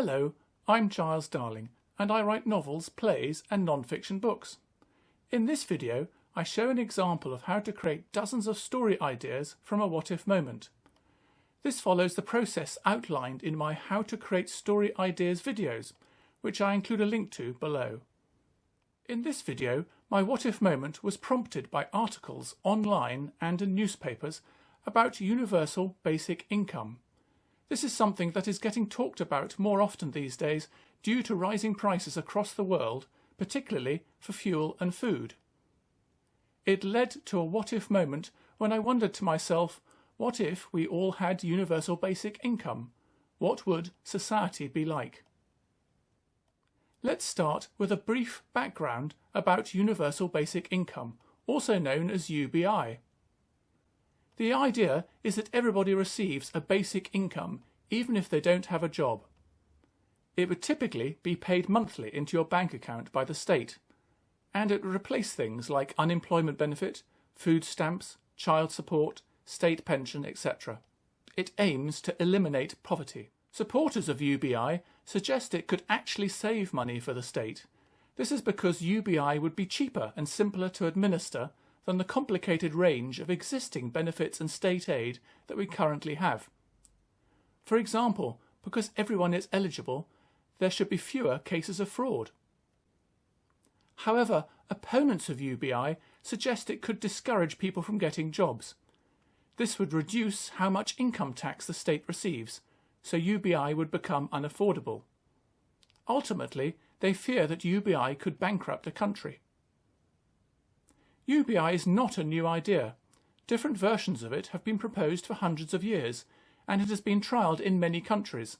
Hello, I'm Giles Darling and I write novels, plays and non-fiction books. In this video I show an example of how to create dozens of story ideas from a what-if moment. This follows the process outlined in my How to Create Story Ideas videos, which I include a link to below. In this video, my what-if moment was prompted by articles online and in newspapers about universal basic income. This is something that is getting talked about more often these days due to rising prices across the world, particularly for fuel and food. It led to a what-if moment when I wondered to myself, what if we all had universal basic income? What would society be like? Let's start with a brief background about universal basic income, also known as UBI. The idea is that everybody receives a basic income even if they don't have a job. It would typically be paid monthly into your bank account by the state, and it would replace things like unemployment benefit, food stamps, child support, state pension, etc. It aims to eliminate poverty. Supporters of UBI suggest it could actually save money for the state. This is because UBI would be cheaper and simpler to administer than the complicated range of existing benefits and state aid that we currently have. For example, because everyone is eligible, there should be fewer cases of fraud. However, opponents of UBI suggest it could discourage people from getting jobs. This would reduce how much income tax the state receives, so UBI would become unaffordable. Ultimately, they fear that UBI could bankrupt a country. UBI is not a new idea. Different versions of it have been proposed for hundreds of years, and it has been trialled in many countries.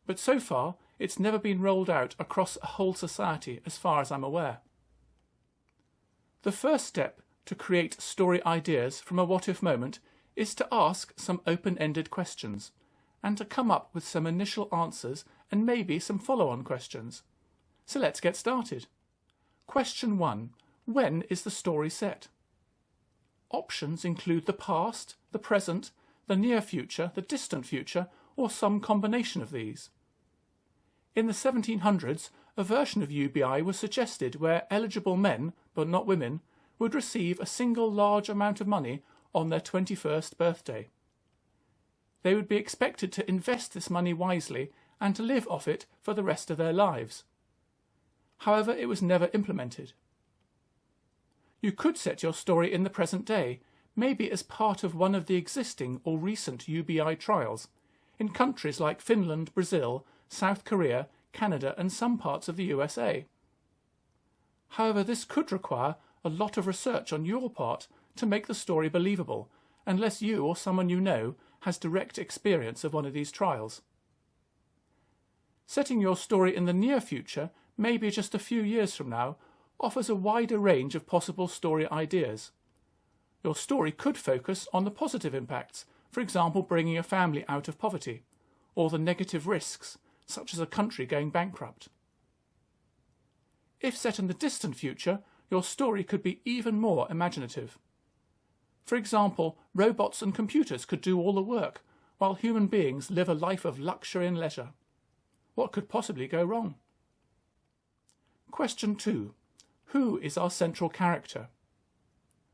But so far, it's never been rolled out across a whole society as far as I'm aware. The first step to create story ideas from a what-if moment is to ask some open-ended questions, and to come up with some initial answers and maybe some follow-on questions. So let's get started. Question 1. When is the story set? Options include the past, the present, the near future, the distant future, or some combination of these. In the 1700s, a version of UBI was suggested where eligible men, but not women, would receive a single large amount of money on their 21st birthday. They would be expected to invest this money wisely and to live off it for the rest of their lives. However, it was never implemented. You could set your story in the present day, maybe as part of one of the existing or recent UBI trials, in countries like Finland, Brazil, South Korea, Canada and some parts of the USA. However, this could require a lot of research on your part to make the story believable, unless you or someone you know has direct experience of one of these trials. Setting your story in the near future, maybe just a few years from now, offers a wider range of possible story ideas. Your story could focus on the positive impacts, for example bringing a family out of poverty, or the negative risks, such as a country going bankrupt. If set in the distant future, your story could be even more imaginative. For example, robots and computers could do all the work, while human beings live a life of luxury and leisure. What could possibly go wrong? Question 2. Who is our central character?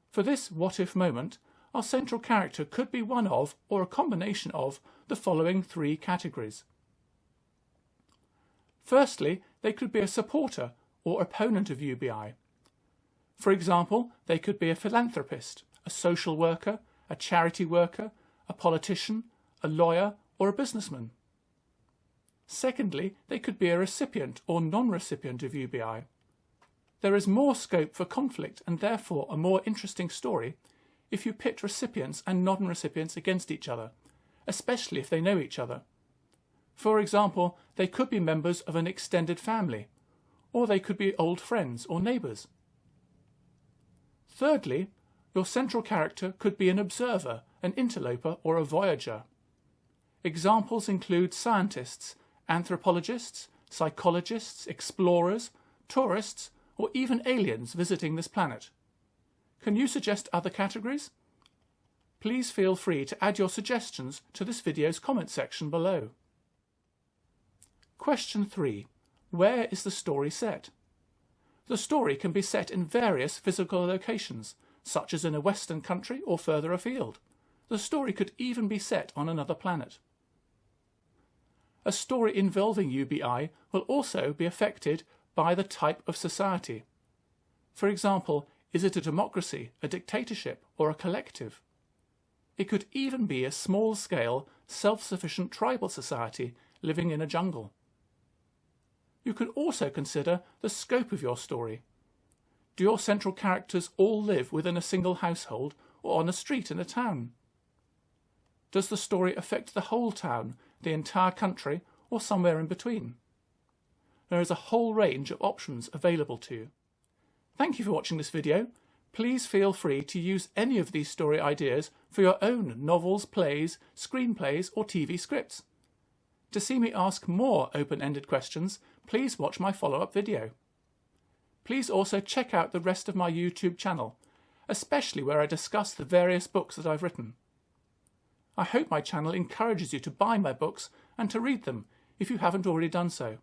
For this what-if moment, our central character could be one of, or a combination of, the following 3 categories. Firstly, they could be a supporter or opponent of UBI. For example, they could be a philanthropist, a social worker, a charity worker, a politician, a lawyer, or a businessman. Secondly, they could be a recipient or non-recipient of UBI. There is more scope for conflict and therefore a more interesting story if you pit recipients and non-recipients against each other, especially if they know each other. For example, they could be members of an extended family, or they could be old friends or neighbours. Thirdly, your central character could be an observer, an interloper or a voyager. Examples include scientists, anthropologists, psychologists, explorers, tourists, or even aliens visiting this planet. Can you suggest other categories? Please feel free to add your suggestions to this video's comment section below. Question 3. Where is the story set? The story can be set in various physical locations, such as in a Western country or further afield. The story could even be set on another planet. A story involving UBI will also be affected by the type of society. For example, is it a democracy, a dictatorship, or a collective? It could even be a small-scale, self-sufficient tribal society living in a jungle. You could also consider the scope of your story. Do your central characters all live within a single household or on a street in a town? Does the story affect the whole town, the entire country, or somewhere in between? There is a whole range of options available to you. Thank you for watching this video. Please feel free to use any of these story ideas for your own novels, plays, screenplays, or TV scripts. To see me ask more open-ended questions, please watch my follow-up video. Please also check out the rest of my YouTube channel, especially where I discuss the various books that I've written. I hope my channel encourages you to buy my books and to read them if you haven't already done so.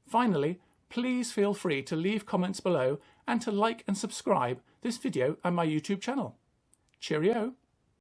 Finally, please feel free to leave comments below and to like and subscribe this video and my YouTube channel. Cheerio!